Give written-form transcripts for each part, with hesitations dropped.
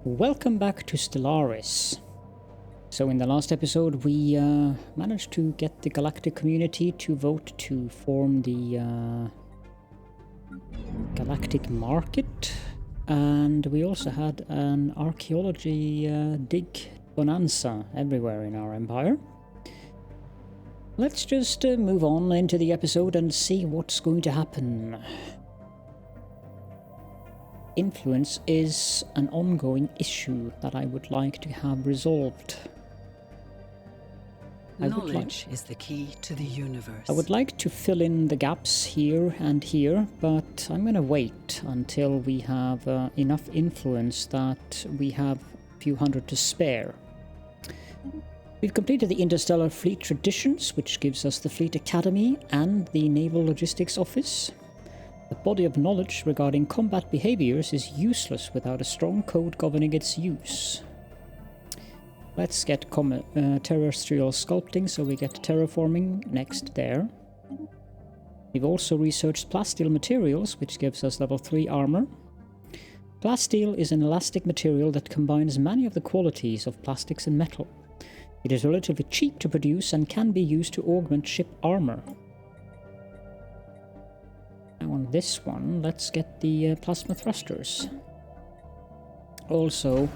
Welcome back to Stellaris. So in the last episode we managed to get the galactic community to vote to form the galactic market, and we also had an archaeology dig bonanza everywhere in our empire. Let's just move on into the episode and see what's going to happen. Influence is an ongoing issue that I would like to have resolved. Knowledge is the key to the universe. I would like to fill in the gaps here and here, but I'm gonna wait until we have enough influence that we have a few hundred to spare. We've completed the Interstellar Fleet Traditions, which gives us the Fleet Academy and the Naval Logistics Office. The body of knowledge regarding combat behaviors is useless without a strong code governing its use. Let's get terrestrial sculpting, so we get terraforming next there. We've also researched plasteel materials, which gives us level 3 armor. Plasteel is an elastic material that combines many of the qualities of plastics and metal. It is relatively cheap to produce and can be used to augment ship armor. Now on this one, let's get the plasma thrusters. Also,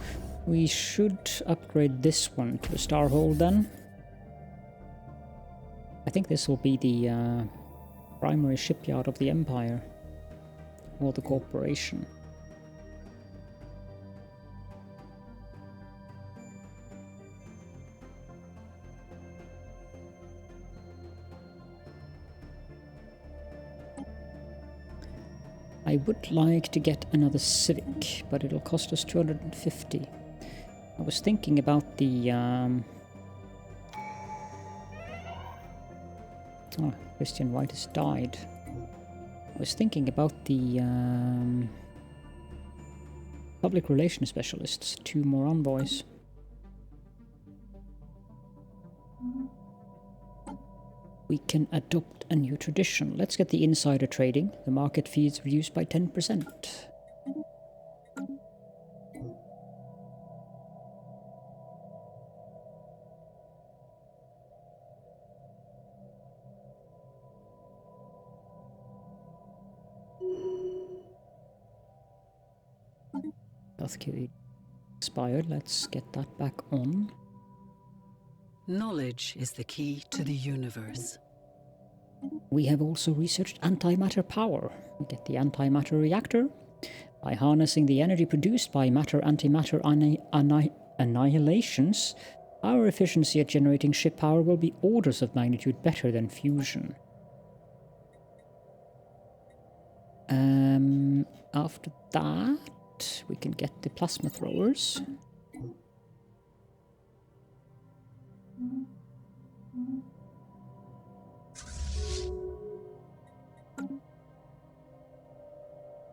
we should upgrade this one to a starhold then. I think this will be the primary shipyard of the Empire, or the corporation. I would like to get another Civic, but it'll cost us 250. I was thinking about the... Oh, Christian White has died. I was thinking about the public relations specialists, 2 more envoys. We can adopt a new tradition. Let's get the insider trading. The market fees reduced by 10%. Healthcare expired. Let's get that back on. Knowledge is the key to the universe. We have also researched antimatter power. We get the antimatter reactor. By harnessing the energy produced by matter-antimatter annihilations, our efficiency at generating ship power will be orders of magnitude better than fusion. After that, we can get the plasma throwers.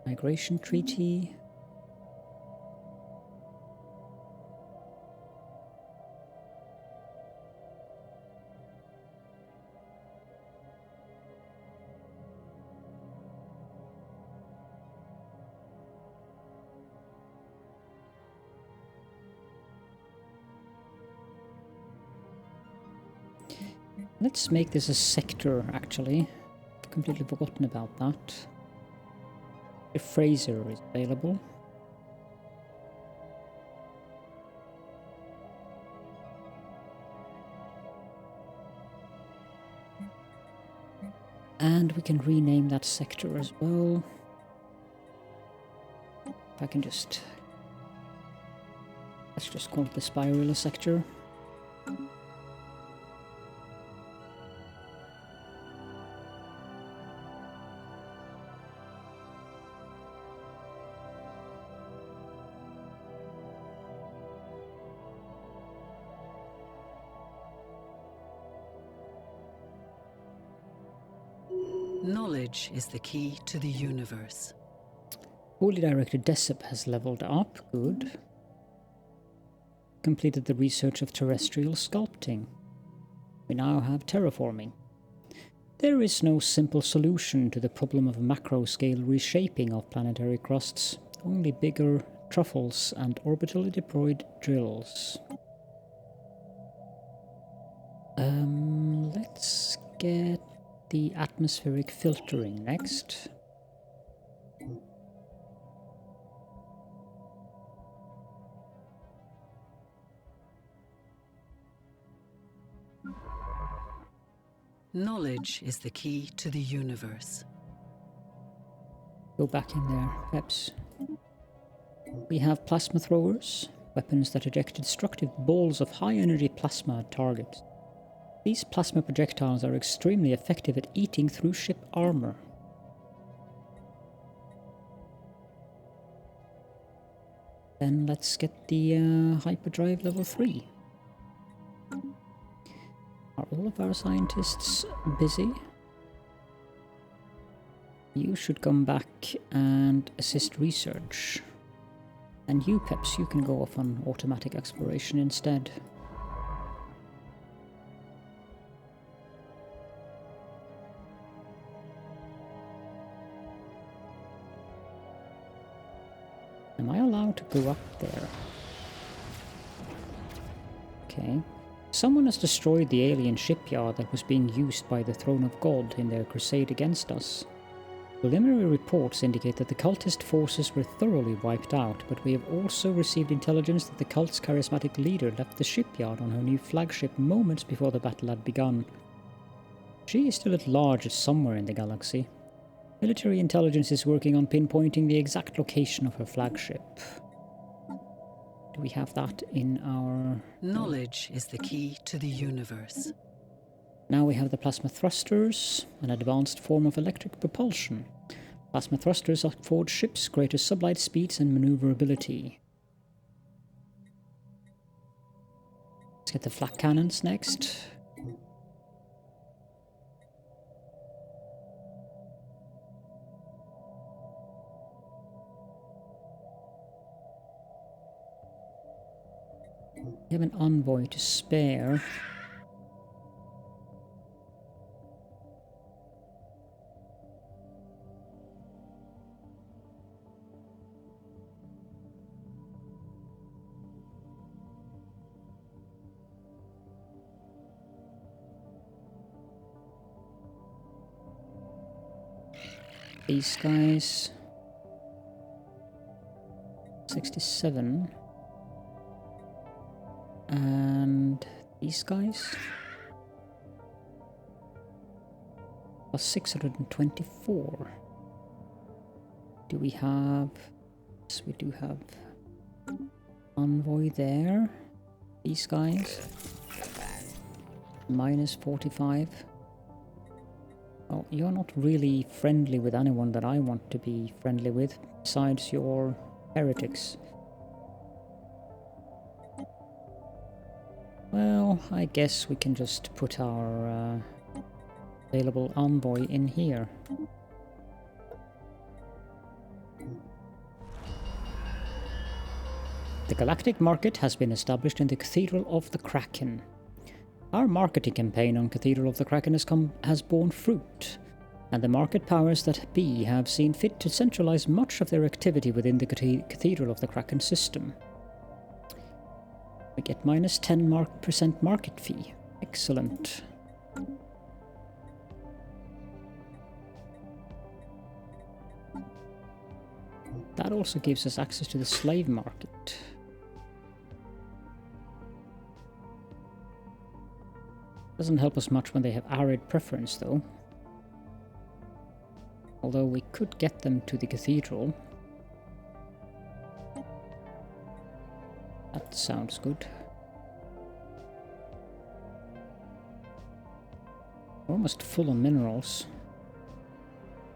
Migration treaty. Let's make this a sector, actually. I've completely forgotten about that. If Fraser is available. And we can rename that sector as well. If I can just... Let's just call it the Spirilla sector. Knowledge is the key to the universe. Poorly directed Decep has leveled up. Good. Completed the research of terrestrial sculpting. We now have terraforming. There is no simple solution to the problem of macro-scale reshaping of planetary crusts. Only bigger, truffles, and orbitally deployed drills. Let's get the atmospheric filtering next. Knowledge is the key to the universe. Go back in there, Peps. We have plasma throwers, weapons that eject destructive balls of high-energy plasma at targets. These plasma projectiles are extremely effective at eating through ship armor. Then let's get the hyperdrive level 3. Are all of our scientists busy? You should come back and assist research. And you, Peps, you can go off on automatic exploration instead. Am I allowed to go up there? Okay. Someone has destroyed the alien shipyard that was being used by the Throne of God in their crusade against us. Preliminary reports indicate that the cultist forces were thoroughly wiped out, but we have also received intelligence that the cult's charismatic leader left the shipyard on her new flagship moments before the battle had begun. She is still at large somewhere in the galaxy. Military intelligence is working on pinpointing the exact location of her flagship. Do we have that in our... Knowledge is the key to the universe. Now we have the plasma thrusters, an advanced form of electric propulsion. Plasma thrusters afford ships greater sublight speeds and maneuverability. Let's get the flak cannons next. We have an envoy to spare. These guys. 67. And these guys. Plus 624. Do we have... Yes, we do have envoy there. These guys. Minus 45. Oh, you're not really friendly with anyone that I want to be friendly with, besides your heretics. Well, I guess we can just put our available envoy in here. The galactic market has been established in the Cathedral of the Kraken. Our marketing campaign on Cathedral of the Kraken has borne fruit, and the market powers that be have seen fit to centralize much of their activity within the Cathedral of the Kraken system. We get minus 10% market fee. Excellent. That also gives us access to the slave market. Doesn't help us much when they have arid preference, though. Although we could get them to the cathedral. That sounds good. We're almost full on minerals.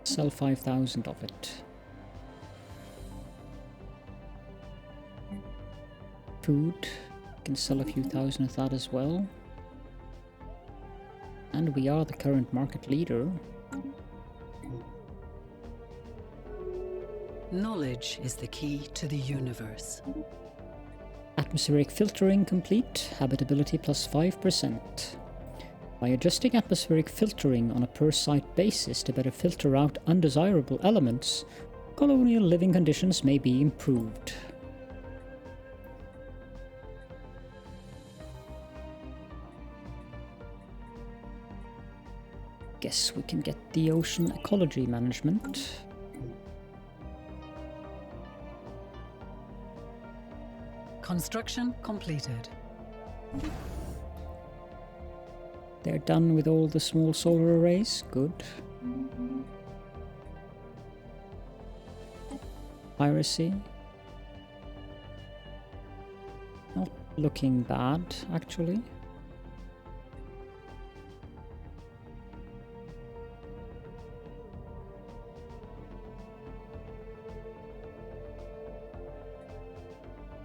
Sell 5,000 of it. Food. Can sell a few thousand of that as well. And we are the current market leader. Knowledge is the key to the universe. Atmospheric filtering complete. Habitability plus 5%. By adjusting atmospheric filtering on a per-site basis to better filter out undesirable elements, colonial living conditions may be improved. Guess we can get the ocean ecology management. Construction completed. They're done with all the small solar arrays. Good. Piracy. Not looking bad, actually.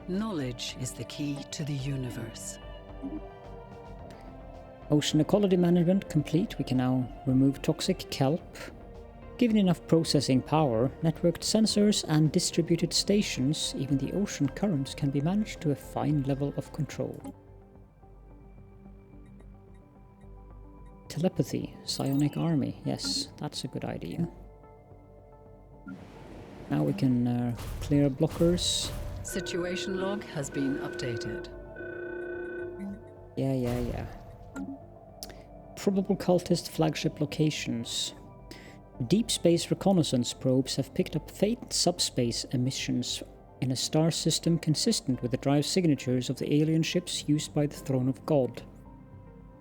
Knowledge is the key to the universe. Ocean ecology management complete. We can now remove toxic kelp. Given enough processing power, networked sensors and distributed stations, even the ocean currents can be managed to a fine level of control. Telepathy, psionic army. Yes, that's a good idea. Now we can clear blockers. Situation log has been updated. Yeah. Probable cultist flagship locations. Deep space reconnaissance probes have picked up faint subspace emissions in a star system consistent with the drive signatures of the alien ships used by the Throne of God.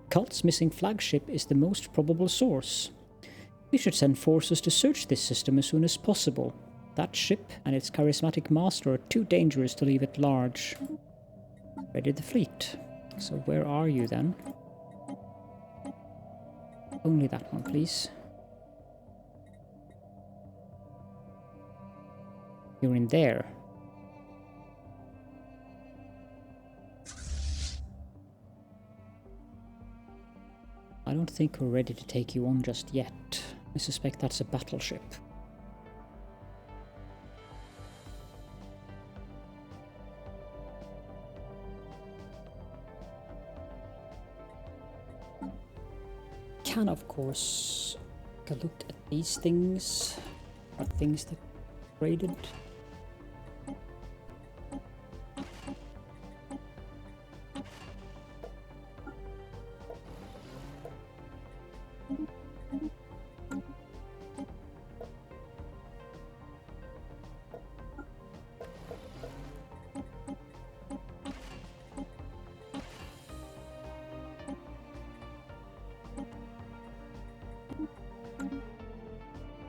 Cult's missing flagship is the most probable source. We should send forces to search this system as soon as possible. That ship and its charismatic master are too dangerous to leave at large. Ready the fleet. So where are you then? Only that one, please. You're in there. I don't think we're ready to take you on just yet. I suspect that's a battleship. Can, of course, take a look at these things. What things that graded.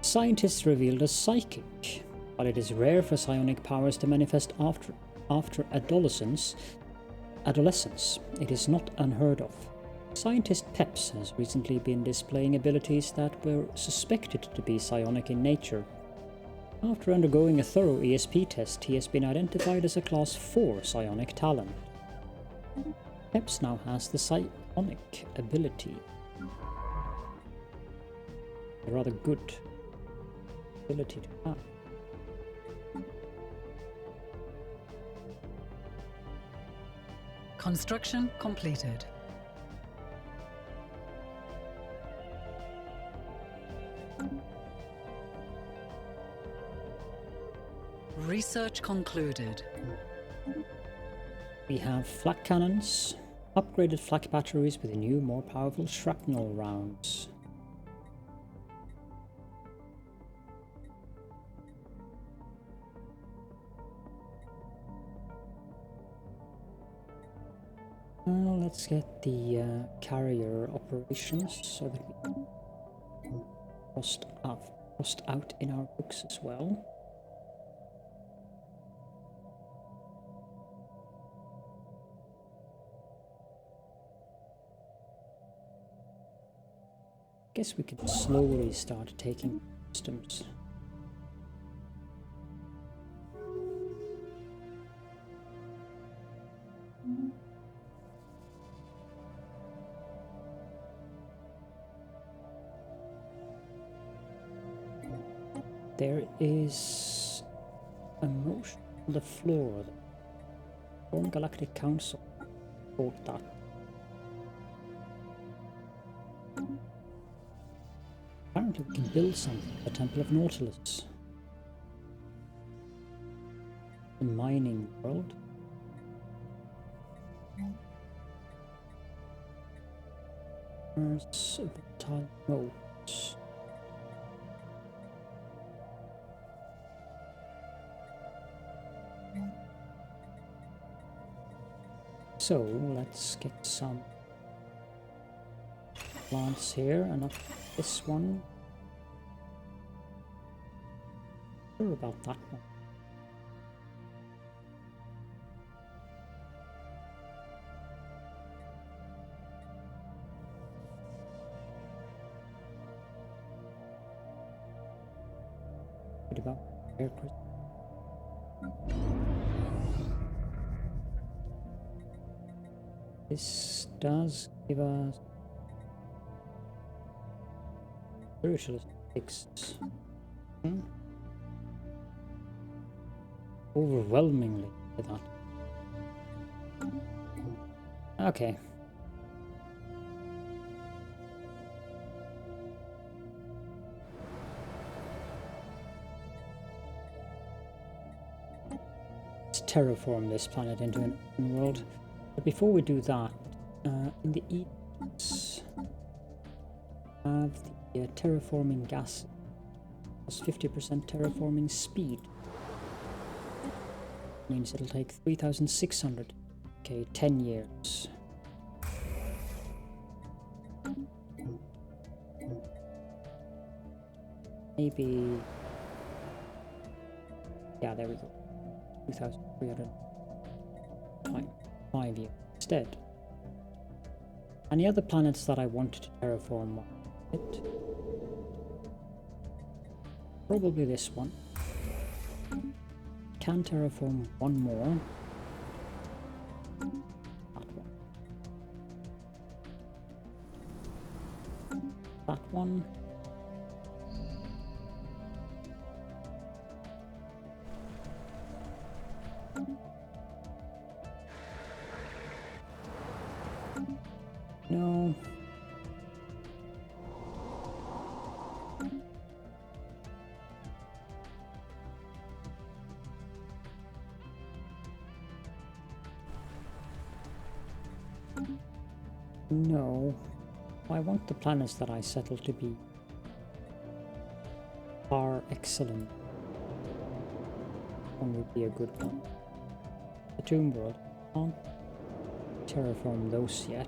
Scientists revealed a psychic. While it is rare for psionic powers to manifest after adolescence, it is not unheard of. Scientist Peps has recently been displaying abilities that were suspected to be psionic in nature. After undergoing a thorough ESP test, he has been identified as a Class 4 psionic talent. Peps now has the psionic ability. A rather good ability to have. Construction completed. Research concluded. We have flak cannons, upgraded flak batteries with new, more powerful shrapnel rounds. Well, let's get the carrier operations so that we can crossed out in our books as well. Guess we could slowly start taking systems. There is a motion on the floor. The Foreign Galactic Council thought that. Apparently we can build something at the Temple of Nautilus. The mining world. Where's volatile? No. So let's get some plants here, and not this one. Sure about that one. What about air crystal? This does give us spiritualistics. Overwhelmingly with that. Okay. Let's terraform this planet into an open world. But before we do that, in the east, have the terraforming gas plus 50% terraforming speed. Means it'll take 3,600. Okay, 10 years. Maybe. Yeah, there we go. 2,300. 5 years instead. Any other planets that I wanted to terraform? Probably this one. Can terraform one more. That one. That one. No. No. I want the planets that I settle to be par excellent. One would be a good one. The Tomb World. Can't terraform those yet.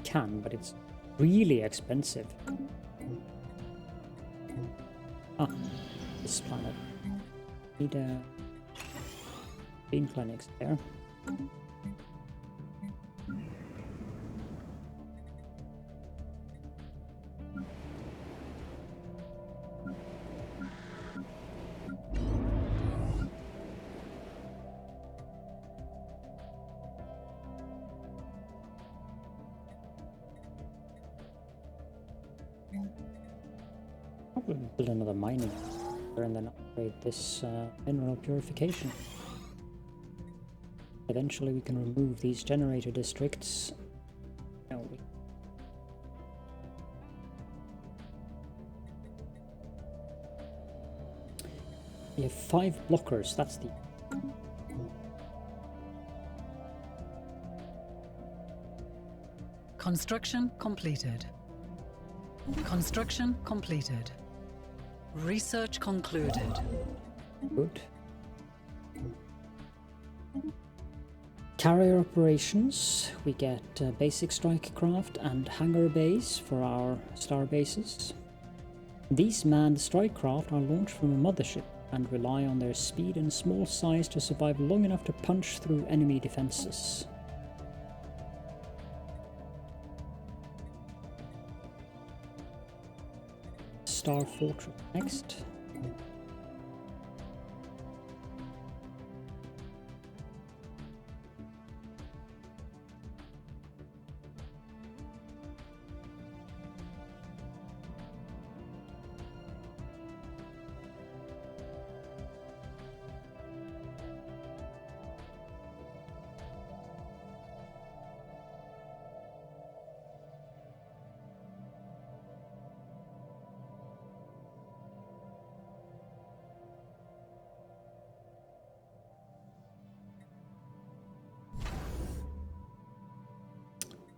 Can, but it's really expensive. Ah, this planet. Need bean clinics there. Probably build another mining and then upgrade this mineral purification. Eventually we can remove these generator districts. No, we have 5 blockers, that's the... Construction completed. Construction completed. Research concluded. Good. Carrier operations. We get basic strike craft and hangar bays for our starbases. These manned strike craft are launched from a mothership and rely on their speed and small size to survive long enough to punch through enemy defenses. Star Fortress next.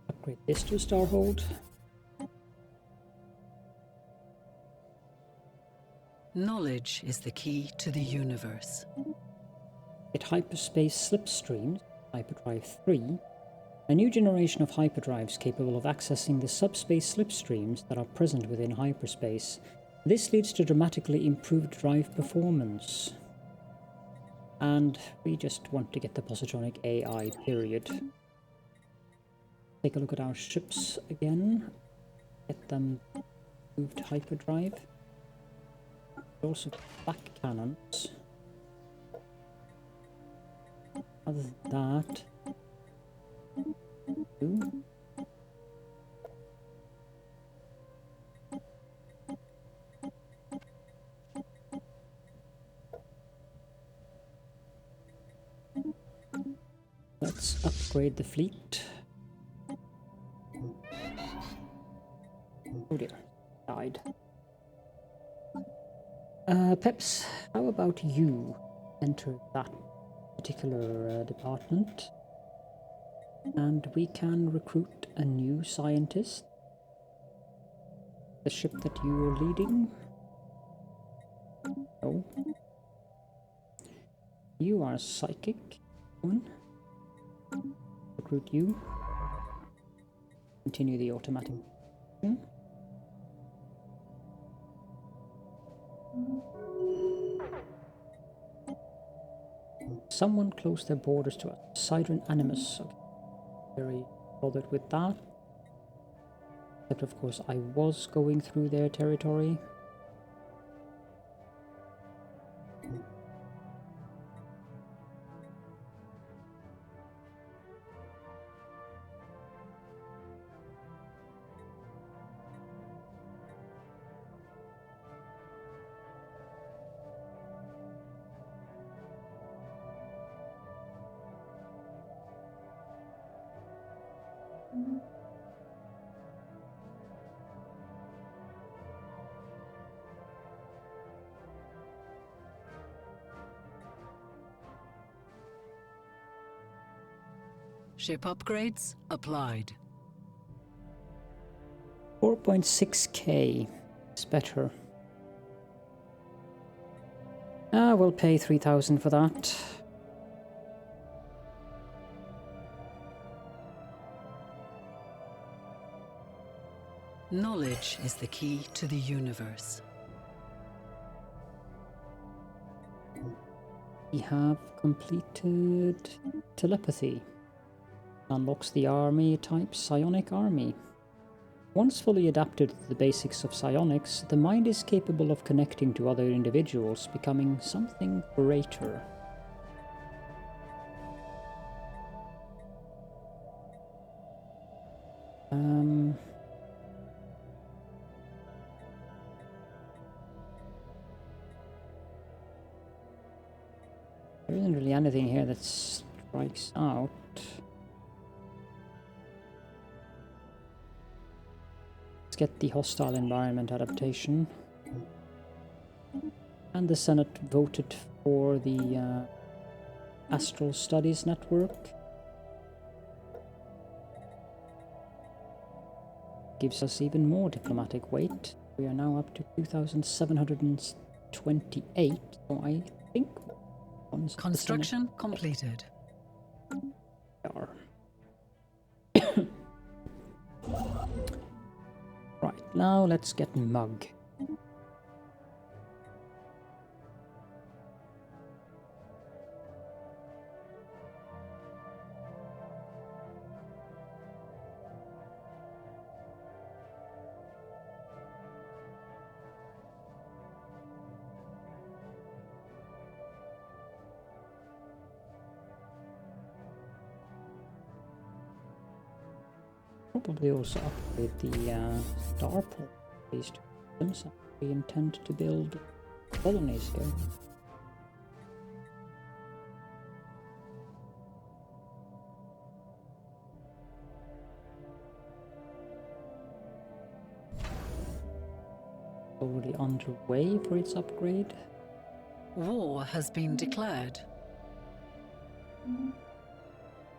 Upgrade this to Starhold. Knowledge is the key to the universe. It hyperspace slipstreams, hyperdrive 3, a new generation of hyperdrives capable of accessing the subspace slipstreams that are present within hyperspace. This leads to dramatically improved drive performance. And we just want to get the positronic AI, period. Take a look at our ships again. Get them moved hyperdrive. Also back cannons. Other than that, let's upgrade the fleet. Oh dear, died. Peps, how about you enter that particular department? And we can recruit a new scientist. The ship that you are leading. No. You are psychic. One. Recruit you. Continue the automatic. Someone closed their borders to us. Sidron Animus. Okay. Very bothered with that. Except of course I was going through their territory. Ship upgrades applied. 4.6k is better. We'll pay 3,000 for that. Knowledge is the key to the universe. We have completed telepathy. Unlocks the army type Psionic Army. Once fully adapted to the basics of psionics, the mind is capable of connecting to other individuals, becoming something greater. There isn't really anything here that strikes out. Let's get the hostile environment adaptation. And the Senate voted for the Astral Studies Network. Gives us even more diplomatic weight. We are now up to 2,728, so I think... Construction completed. Right, now let's get Mug. Probably also upgrade the starport based systems. We intend to build colonies here. Already underway for its upgrade. War has been declared.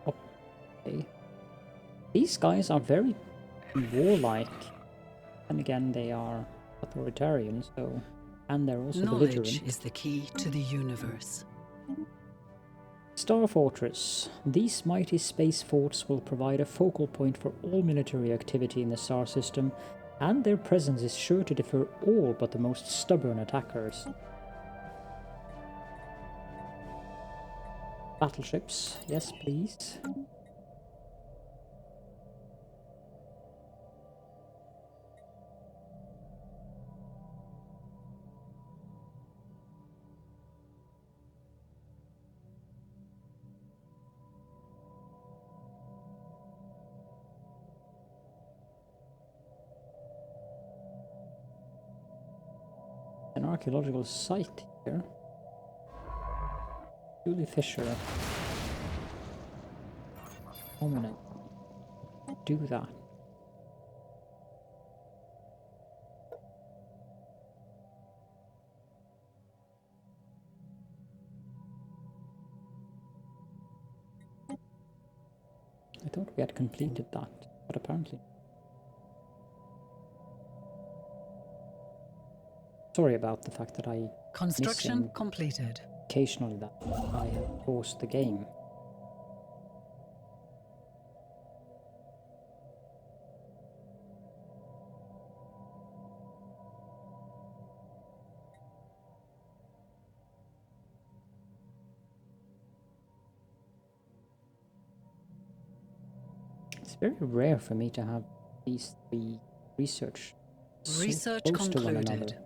Okay. These guys are very warlike. And again, they are authoritarian, so... And they're also Knowledge belligerent. is the key to the universe. Star Fortress. These mighty space forts will provide a focal point for all military activity in the star system, and their presence is sure to deter all but the most stubborn attackers. Battleships, yes please. An archaeological site here. Julie Fisher. Prominent. Do that. I thought we had completed that, but apparently. Sorry about the fact that I Construction completed. occasionally that I have paused the game. It's very rare for me to have these three research so close to one another. Concluded.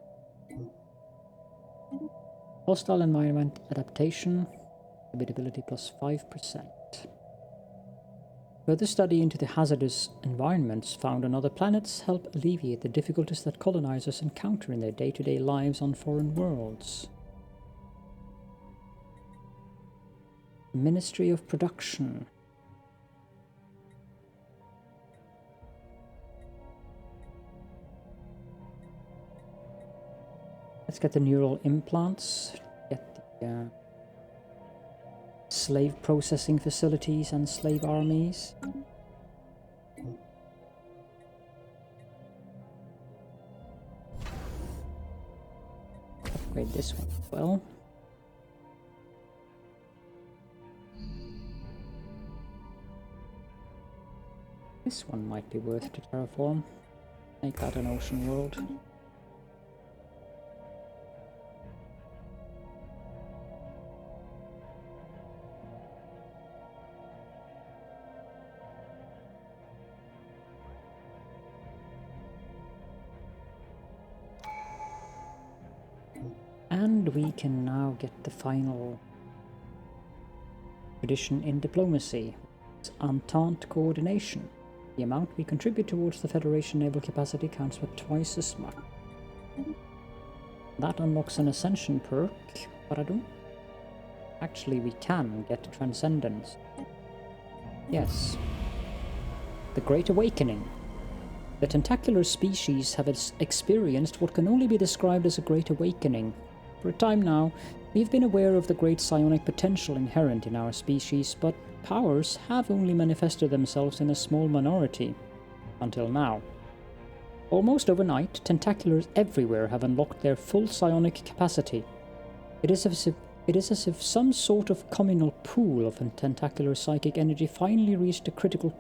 Hostile environment adaptation, habitability plus 5%. Further study into the hazardous environments found on other planets help alleviate the difficulties that colonizers encounter in their day-to-day lives on foreign worlds. Ministry of Production. Let's get the neural implants, get the slave processing facilities and slave armies. Upgrade this one as well. This one might be worth to terraform. Make that an ocean world. And we can now get the final tradition in diplomacy. It's Entente coordination. The amount we contribute towards the Federation naval capacity counts for twice as much. That unlocks an ascension perk, but I don't... Actually, we can get Transcendence. Yes. The Great Awakening. The tentacular species have experienced what can only be described as a Great Awakening. For a time now, we've been aware of the great psionic potential inherent in our species, but powers have only manifested themselves in a small minority. Until now. Almost overnight, tentaculars everywhere have unlocked their full psionic capacity. It is as if some sort of communal pool of tentacular psychic energy finally reached a critical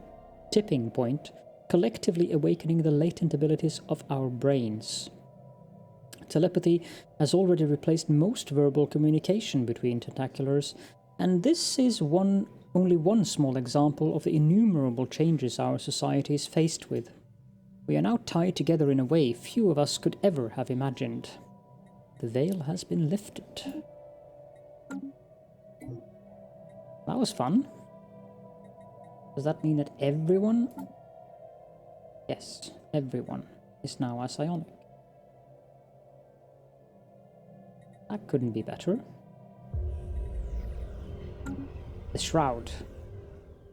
tipping point, collectively awakening the latent abilities of our brains. Telepathy has already replaced most verbal communication between tentaculars, and this is only one small example of the innumerable changes our society is faced with. We are now tied together in a way few of us could ever have imagined. The veil has been lifted. That was fun. Does that mean that everyone? Yes, everyone is now a psionic. That couldn't be better. The Shroud.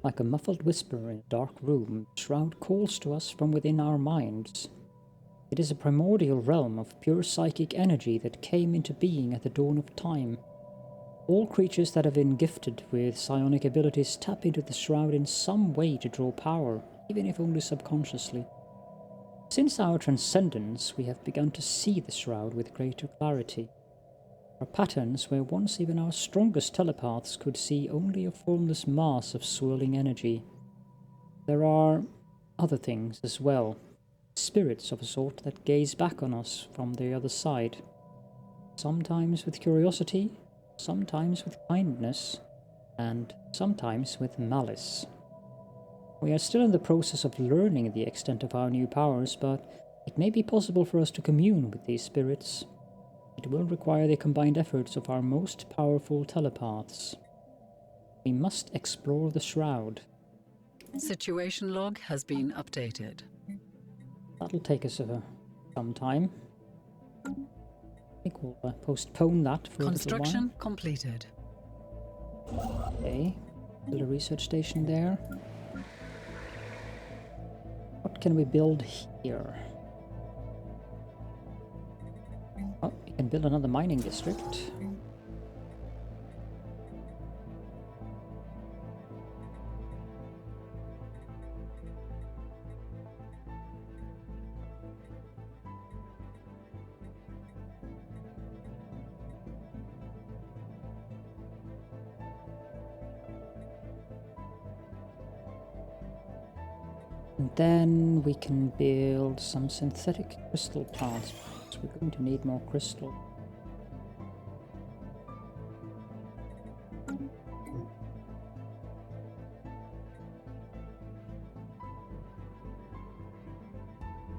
Like a muffled whisper in a dark room, the Shroud calls to us from within our minds. It is a primordial realm of pure psychic energy that came into being at the dawn of time. All creatures that have been gifted with psionic abilities tap into the Shroud in some way to draw power, even if only subconsciously. Since our transcendence, we have begun to see the Shroud with greater clarity. Our patterns where once even our strongest telepaths could see only a formless mass of swirling energy. There are other things as well, spirits of a sort that gaze back on us from the other side, sometimes with curiosity, sometimes with kindness, and sometimes with malice. We are still in the process of learning the extent of our new powers, but it may be possible for us to commune with these spirits. It will require the combined efforts of our most powerful telepaths. We must explore the Shroud. Situation log has been updated. That'll take us some time. I think we'll postpone that for a little while. Construction completed. Okay, build a research station there. What can we build here? Oh, we can build another mining district. And then we can build some synthetic crystal plants. So we're going to need more crystal.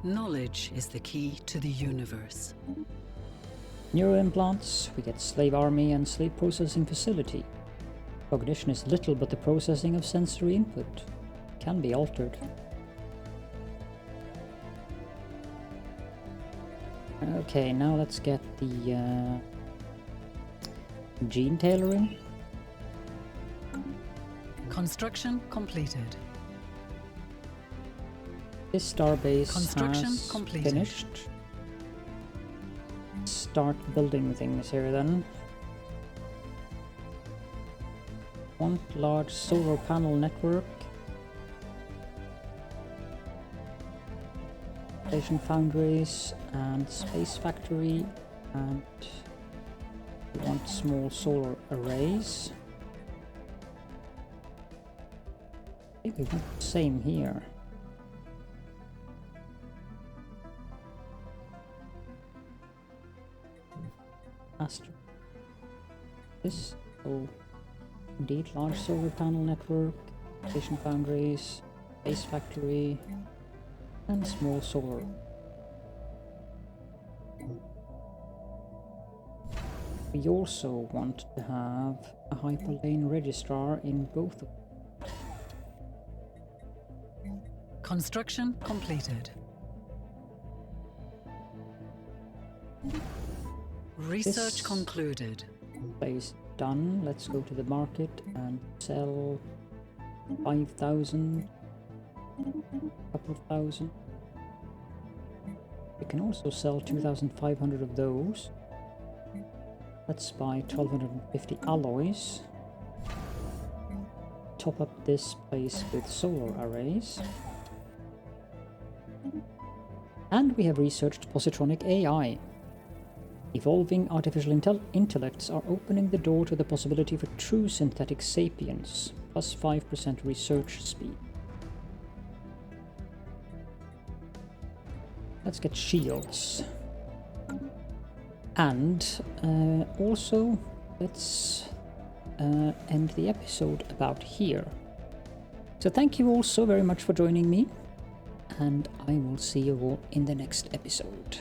Knowledge is the key to the universe. Neuroimplants, we get slave army and slave processing facility. Cognition is little, but the processing of sensory input can be altered. Okay, now let's get the gene tailoring. Construction completed. This starbase Construction completed. Finished. Start building things here then. Want large solar panel network. Station foundries and space factory, and we want small solar arrays. I think we want the same here. Astro. This, so indeed, large solar panel network, station foundries, space factory, and small solar. We also want to have a hyperlane registrar in both of them. Construction completed. Research concluded. Place done. Let's go to the market and sell 5,000, couple of thousand. We can also sell 2,500 of those. Let's buy 1,250 alloys. Top up this place with solar arrays. And we have researched positronic AI. Evolving artificial intellects are opening the door to the possibility for true synthetic sapience, plus 5% research speed. Let's get shields. And also, let's end the episode about here. So thank you all so very much for joining me, and I will see you all in the next episode.